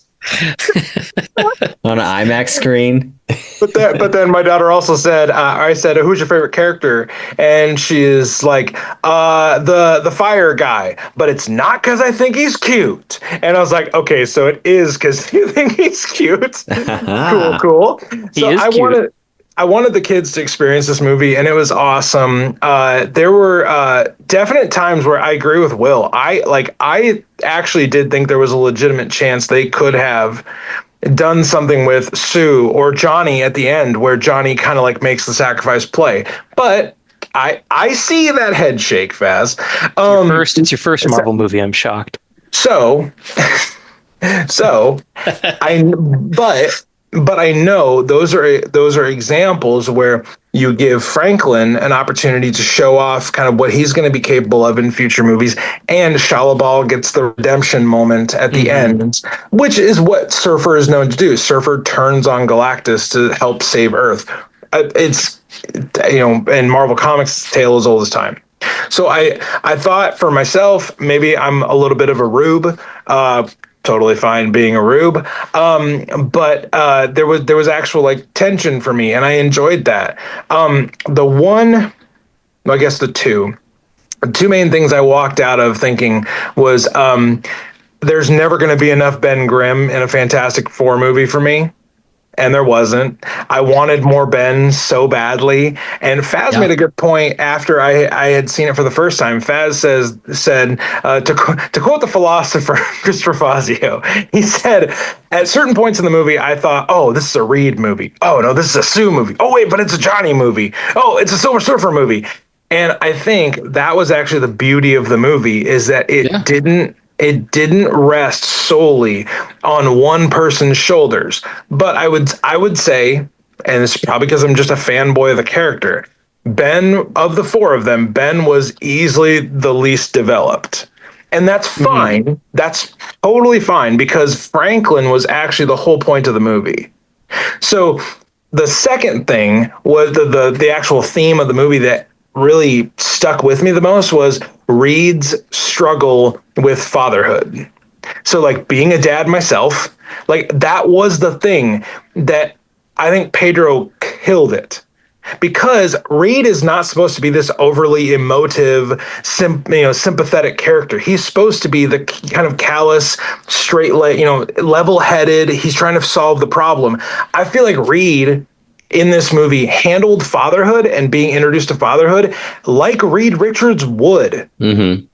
On an IMAX screen. But then my daughter also said, I said, "Who's your favorite character?" And she's like, the fire guy. But it's not because I think he's cute. And I was like, okay, so it is because you think he's cute. Cool. So I wanted the kids to experience this movie, and it was awesome. There were definite times where I agree with Will. I actually did think there was a legitimate chance they could have done something with Sue or Johnny at the end, where Johnny kind of like makes the sacrifice play. But I see that head shake, Faz. It's your first Marvel movie. I'm shocked. But I know those are examples where you give Franklin an opportunity to show off kind of what he's going to be capable of in future movies, and Shalabal gets the redemption moment at the end, which is what Surfer is known to do. Surfer turns on Galactus to help save Earth. It's, in Marvel Comics, tale as old as time. So I thought for myself, maybe I'm a little bit of a rube. Totally fine being a rube, but there was actual like tension for me, and I enjoyed that. The two main things I walked out of thinking was there's never going to be enough Ben Grimm in a Fantastic Four movie for me. And there wasn't. I wanted more Ben so badly. And Faz made a good point after I had seen it for the first time. Faz said to quote the philosopher Christopher Fazio, he said, at certain points in the movie, I thought, oh, this is a Reed movie. Oh, no, this is a Sue movie. Oh, wait, but it's a Johnny movie. Oh, it's a Silver Surfer movie. And I think that was actually the beauty of the movie, is that it didn't rest solely on one person's shoulders. But I would say, and it's probably because I'm just a fanboy of the character, Ben, of the four of them, Ben was easily the least developed. And that's fine. Mm-hmm. That's totally fine, because Franklin was actually the whole point of the movie. So the second thing was the actual theme of the movie that really stuck with me the most was Reed's struggle with fatherhood. So like being a dad myself, like that was the thing that I think Pedro killed it, because Reed is not supposed to be this overly emotive, sympathetic character. He's supposed to be the kind of callous, straight, level-headed. He's trying to solve the problem. I feel like Reed in this movie handled fatherhood and being introduced to fatherhood like Reed Richards would. Mm-hmm.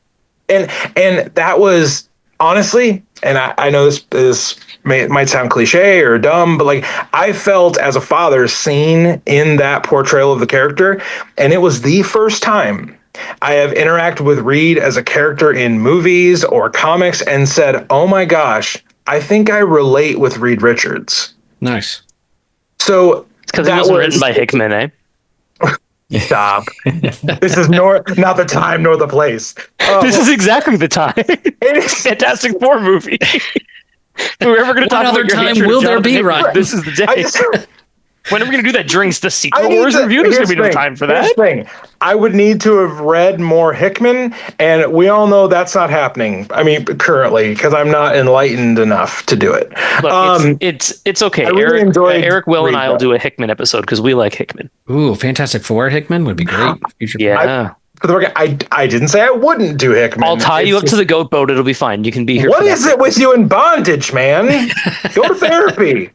And that was honestly, and I know this might sound cliche or dumb, but like I felt as a father seen in that portrayal of the character. And it was the first time I have interacted with Reed as a character in movies or comics and said, oh my gosh, I think I relate with Reed Richards. Nice. So because it wasn't written by Hickman, eh? Stop. This is not the time nor the place. This is exactly the time. It is Fantastic Four movie. We're ever going to talk about other time will there be, Ryan? This is the day. When are we going to do that during the Secret Wars review? There's going to be no time for that. Thing. I would need to have read more Hickman, and we all know that's not happening. I mean, currently, because I'm not enlightened enough to do it. Look, it's okay. Really Eric, Will, and I will do a Hickman episode because we like Hickman. Ooh, Fantastic Four Hickman would be great. For the record, I didn't say I wouldn't do Hickman. I'll tie you up to the goat boat. It'll be fine. You can be here. What is it with you in bondage, man? Go to therapy.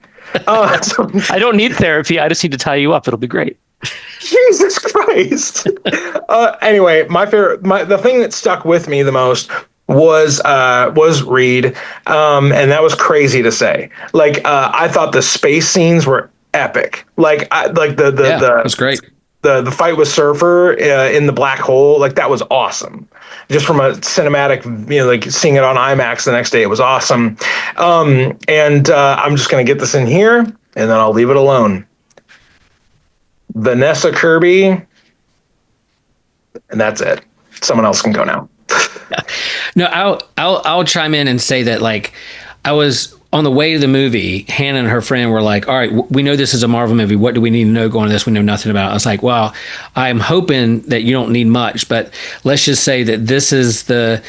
I don't need therapy. I just need to tie you up. It'll be great. Jesus Christ. Anyway, the thing that stuck with me the most was Reed, and that was crazy to say. Like, I thought the space scenes were epic. Like, That was great. The fight with Surfer in the black hole, like that was awesome. Just from a cinematic, like seeing it on IMAX the next day, it was awesome. And I'm just gonna get this in here, and then I'll leave it alone. Vanessa Kirby, and that's it. Someone else can go now. No, I'll chime in and say that, like, I was on the way to the movie. Hannah and her friend were like, all right, we know this is a Marvel movie. What do we need to know going to this? We know nothing about it. I was like, well, I'm hoping that you don't need much, but let's just say that this is the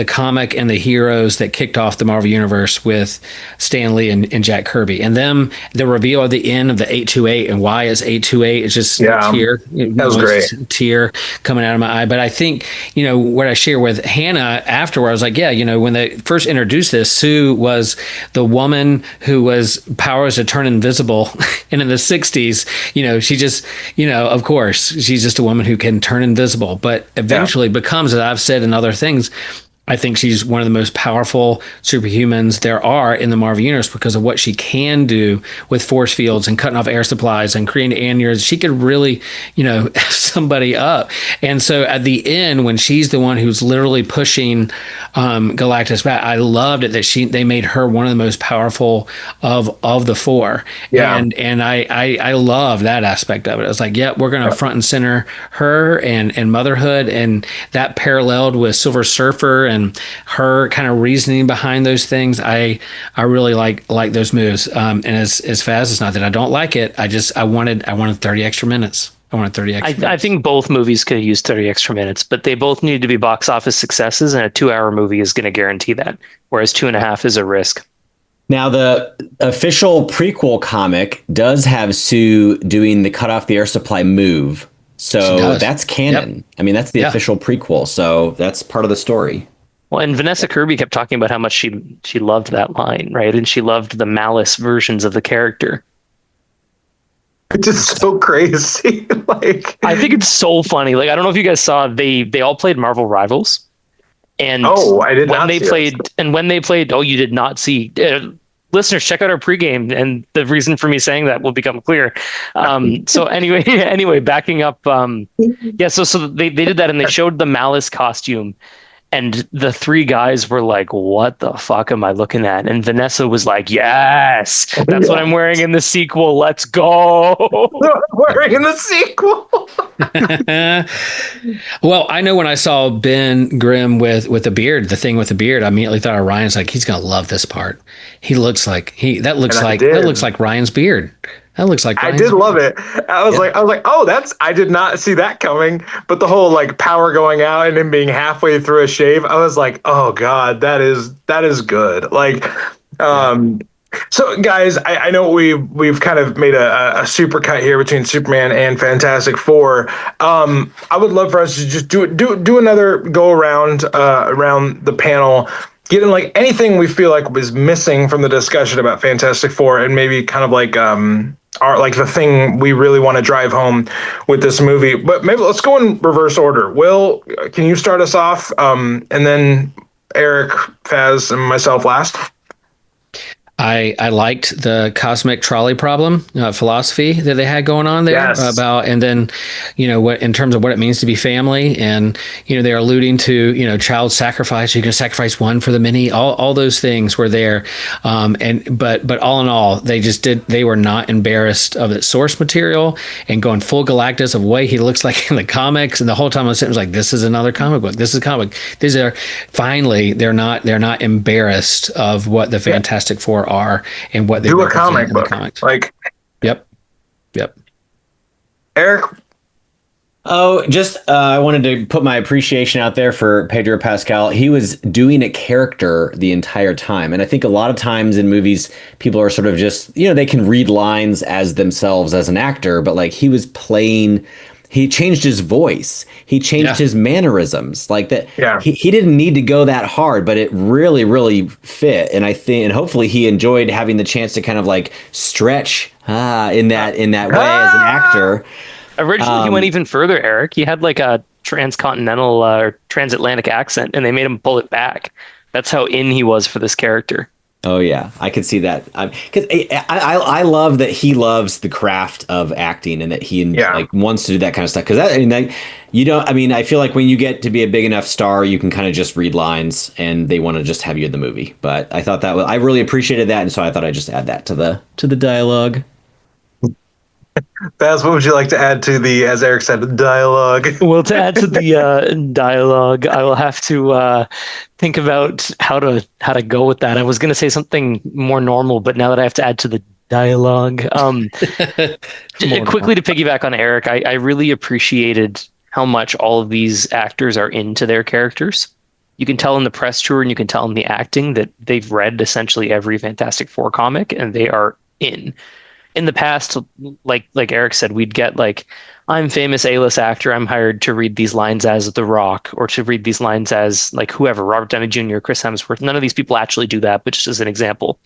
comic and the heroes that kicked off the Marvel Universe with Stan Lee and Jack Kirby. And then the reveal at the end of the 828 and why it's 828 is just a tear. That was great. Tear coming out of my eye. But I think, what I share with Hannah afterward, I was like, when they first introduced this, Sue was the woman who was powers to turn invisible. And in the 60s, she just, of course, she's just a woman who can turn invisible, but eventually becomes, as I've said in other things, I think she's one of the most powerful superhumans there are in the Marvel Universe because of what she can do with force fields and cutting off air supplies and creating aneurysms. She could really, F somebody up. And so at the end, when she's the one who's literally pushing Galactus back, I loved it that they made her one of the most powerful of the four. Yeah. And I love that aspect of it. I was like, we're going to front and center her and motherhood, and that paralleled with Silver Surfer and her kind of reasoning behind those things. I really like those moves. And as fast, it's not that I don't like it. I wanted 30 extra minutes. I wanted 30 extra minutes. I think both movies could have used 30 extra minutes, but they both need to be box office successes, and a 2-hour movie is going to guarantee that, whereas 2.5 is a risk. Now, the official prequel comic does have Sue doing the cut off the air supply move. So that's canon. Yep. I mean, that's the official prequel. So that's part of the story. Well, and Vanessa Kirby kept talking about how much she loved that line, right? And she loved the malice versions of the character. It's just so crazy. I think it's so funny. Like, I don't know if you guys saw, they all played Marvel Rivals. And I did not see when they played, you did not see. Listeners, check out our pregame, and the reason for me saying that will become clear. So anyway, backing up. So they did that, and they showed the Malice costume, and the three guys were like, what the fuck am I looking at? And Vanessa was like, yes, that's what I'm wearing in the sequel. Let's go. Wearing in the sequel. Well, I know when I saw Ben Grimm with the beard, the thing with the beard, I immediately thought of Ryan's like, he's going to love this part. He looks like that looks like Ryan's beard. That looks like Ryan's I did beard. love it. I was like, I did not see that coming. But the whole like power going out and him being halfway through a shave, I was like, oh God, that is good. Like, so guys, I know we've kind of made a super cut here between Superman and Fantastic Four. I would love for us to just do another go around the panel, getting like anything we feel like was missing from the discussion about Fantastic Four, and maybe kind of like the thing we really want to drive home with this movie. But maybe let's go in reverse order. Will, can you start us off, and then Eric, Faz, and myself last? I liked the cosmic trolley problem philosophy that they had going on there about, and then, what in terms of what it means to be family, and they're alluding to child sacrifice. You can sacrifice one for the many. All those things were there, but all in all, they were not embarrassed of its source material and going full Galactus of the way he looks like in the comics. And the whole time I was sitting, like, this is another comic book. This is a comic. These are finally they're not embarrassed of what the Fantastic Four are and what they do a comic book. Like, yep. Eric. Oh, just I wanted to put my appreciation out there for Pedro Pascal. He was doing a character the entire time. And I think a lot of times in movies, people are sort of just, they can read lines as themselves as an actor, but like he was playing he changed his voice. He changed his mannerisms like that. Yeah. He didn't need to go that hard, but it really, really fit. And I think, and hopefully he enjoyed having the chance to kind of like stretch in that way as an actor. Originally, he went even further, Eric. He had like a transcontinental or transatlantic accent, and they made him pull it back. That's how in he was for this character. Oh yeah, I could see that. Because I love that he loves the craft of acting and that he like wants to do that kind of stuff. Because you don't. I mean, I feel like when you get to be a big enough star, you can kind of just read lines, and they want to just have you in the movie. But I thought I really appreciated that, and so I thought I'd just add that to the dialogue. Baz, what would you like to add to the, as Eric said, dialogue? Well, to add to the dialogue, I will have to think about how to go with that. I was going to say something more normal, but now that I have to add to the dialogue, quickly to piggyback on Eric, I really appreciated how much all of these actors are into their characters. You can tell in the press tour and you can tell in the acting that they've read essentially every Fantastic Four comic and they are in. In the past, like Eric said, we'd get like, I'm famous A-list actor. I'm hired to read these lines as The Rock or to read these lines as like whoever, Robert Downey Jr., Chris Hemsworth. None of these people actually do that, but just as an example.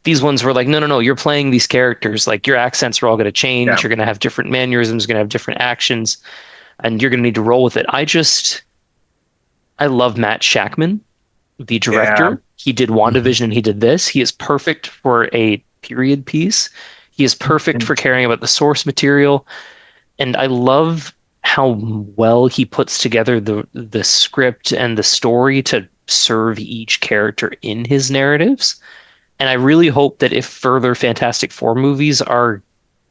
These ones were like, no, you're playing these characters. Like your accents are all going to change. Yeah. You're going to have different mannerisms, going to have different actions, and you're going to need to roll with it. I love Matt Shakman, the director. Yeah. He did WandaVision and he did this. He is perfect for a period piece. He is perfect for caring about the source material. And I love how well he puts together the script and the story to serve each character in his narratives. And I really hope that if further Fantastic Four movies are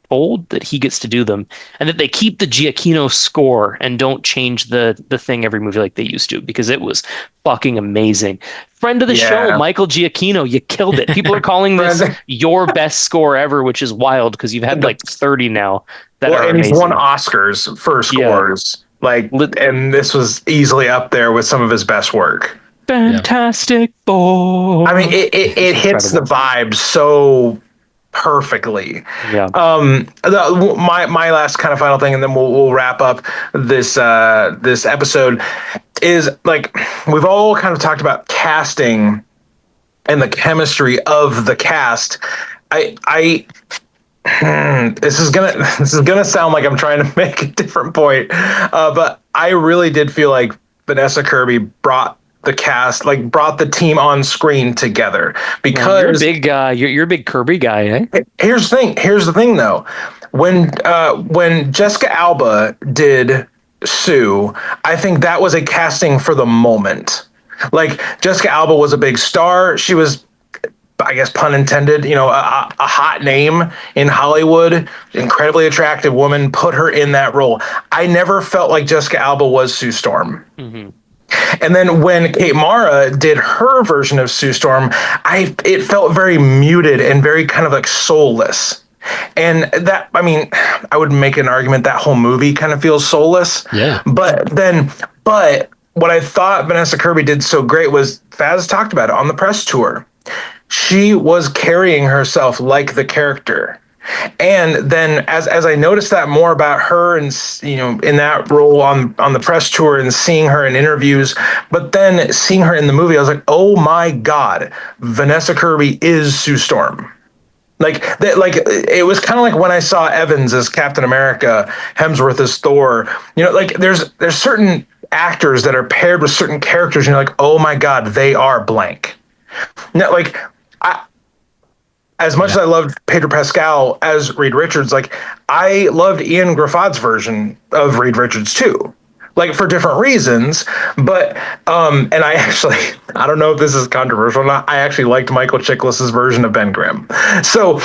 told, that he gets to do them and that they keep the Giacchino score and don't change the thing every movie like they used to, because it was fucking amazing. Friend of the show, Michael Giacchino, you killed it. People are calling this your best score ever, which is wild because you've had like 30 now that are amazing. He's won Oscars for scores. And this was easily up there with some of his best work. Fantastic Four. I mean, it hits the vibe so perfectly. Yeah. My last kind of final thing, and then we'll wrap up this episode, is like we've all kind of talked about casting and the chemistry of the cast. This is gonna sound like I'm trying to make a different point, but I really did feel like Vanessa Kirby brought the cast, like brought the team on screen together, because you're a big Kirby guy, eh? Here's the thing though. When Jessica Alba did Sue, I think that was a casting for the moment. Like Jessica Alba was a big star. She was, I guess, pun intended, a hot name in Hollywood, incredibly attractive woman, put her in that role. I never felt like Jessica Alba was Sue Storm. Mm-hmm. And then when Kate Mara did her version of Sue Storm, it felt very muted and very kind of like soulless. And that, I mean, I would make an argument that whole movie kind of feels soulless. Yeah. But what I thought Vanessa Kirby did so great was, Faz talked about it on the press tour, she was carrying herself like the character. And then as I noticed that more about her and, in that role on the press tour and seeing her in interviews, but then seeing her in the movie, I was like, oh my God, Vanessa Kirby is Sue Storm. Like it was kind of like when I saw Evans as Captain America, Hemsworth as Thor, like there's certain actors that are paired with certain characters and you're like, oh my God, they are blank. Now, like, as much as I loved Pedro Pascal as Reed Richards, like I loved Ian Grafad's version of Reed Richards too, like for different reasons. But and I don't know if this is controversial or not, I actually liked Michael Chiklis's version of Ben Grimm. So,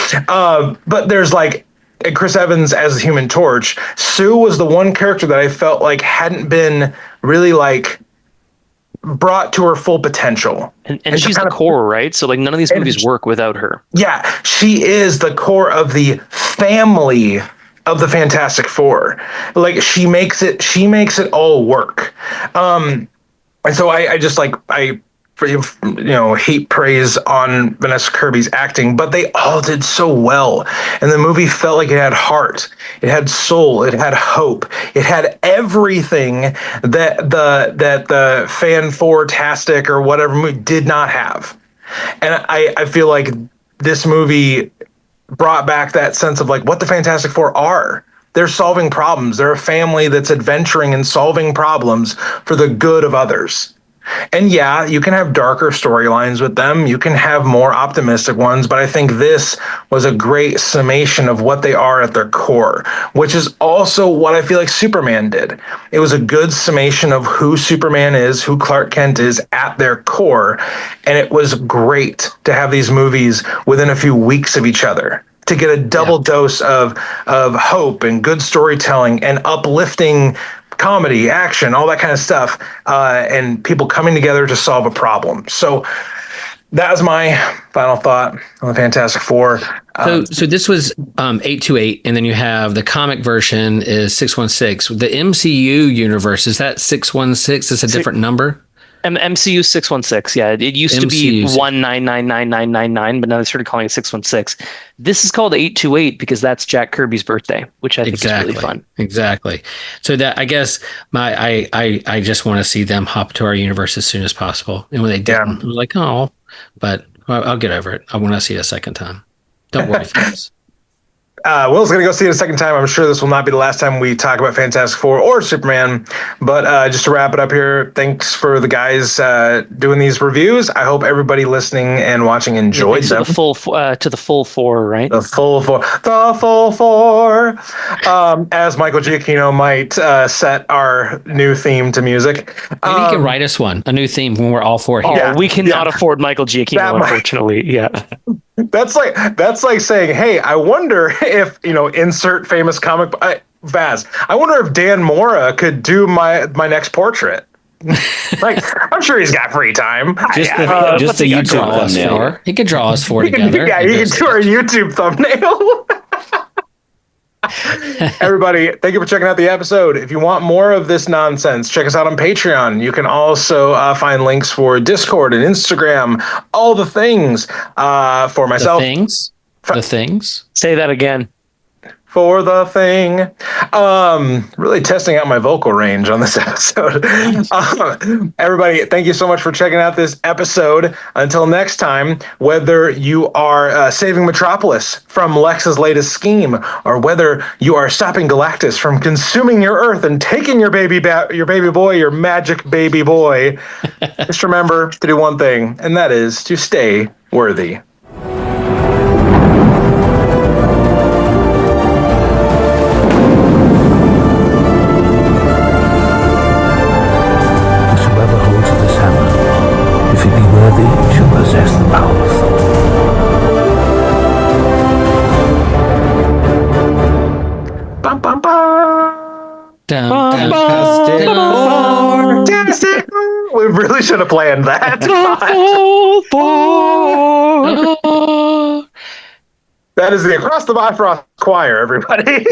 but there's like Chris Evans as the Human Torch. Sue was the one character that I felt like hadn't been really like brought to her full potential. And she's the core, right? So like none of these movies work without her. Yeah, she is the core of the family of the Fantastic Four. Like she makes it all work. And so I just like, I heap praise on Vanessa Kirby's acting, but they all did so well. And the movie felt like it had heart, it had soul, it had hope, it had everything that the fan-tastic or whatever movie did not have. And I feel like this movie brought back that sense of like what the Fantastic Four are. They're solving problems. They're a family that's adventuring and solving problems for the good of others. And yeah, you can have darker storylines with them. You can have more optimistic ones, but I think this was a great summation of what they are at their core, which is also what I feel like Superman did. It was a good summation of who Superman is, who Clark Kent is at their core. And it was great to have these movies within a few weeks of each other, to get a double dose of hope and good storytelling and uplifting comedy, action, all that kind of stuff, and people coming together to solve a problem. So that was my final thought on the Fantastic Four. So this was 828, and then you have the comic version is 616. The MCU universe, is that 616? Is a different number? MCU 616. Yeah, it used to be 1999999, but now they started calling it 616. This is called 828 because that's Jack Kirby's birthday, which I think is really fun. Exactly. So that, I guess, I just want to see them hop to our universe as soon as possible. And when they didn't, I was like, oh, but I'll get over it. I want to see it a second time. Don't worry, folks. Will's going to go see it a second time. I'm sure this will not be the last time we talk about Fantastic Four or Superman. But just to wrap it up here, thanks for the guys doing these reviews. I hope everybody listening and watching enjoyed them. To the full four, right? The full four. The full four. As Michael Giacchino might set our new theme to music. Maybe he can write us a new theme when we're all four here. Yeah, we cannot afford Michael Giacchino, unfortunately. Yeah. That's like saying, hey, I wonder if, insert famous comic Vaz. I wonder if Dan Mora could do my next portrait. Like, I'm sure he's got free time. Just the YouTube thumbnail. He could draw us four together. Yeah, he could do our YouTube thumbnail. Everybody, thank you for checking out the episode. If you want more of this nonsense, check us out on Patreon. You can also find links for Discord and Instagram, all the things for myself. The things? Say that again. For the thing. Really testing out my vocal range on this episode. Everybody, thank you so much for checking out this episode. Until next time, whether you are saving Metropolis from Lex's latest scheme, or whether you are stopping Galactus from consuming your Earth and taking your baby boy, your magic baby boy, just remember to do one thing, and that is to stay worthy. We really should have planned that. That is the Across the Bifrost Choir, everybody.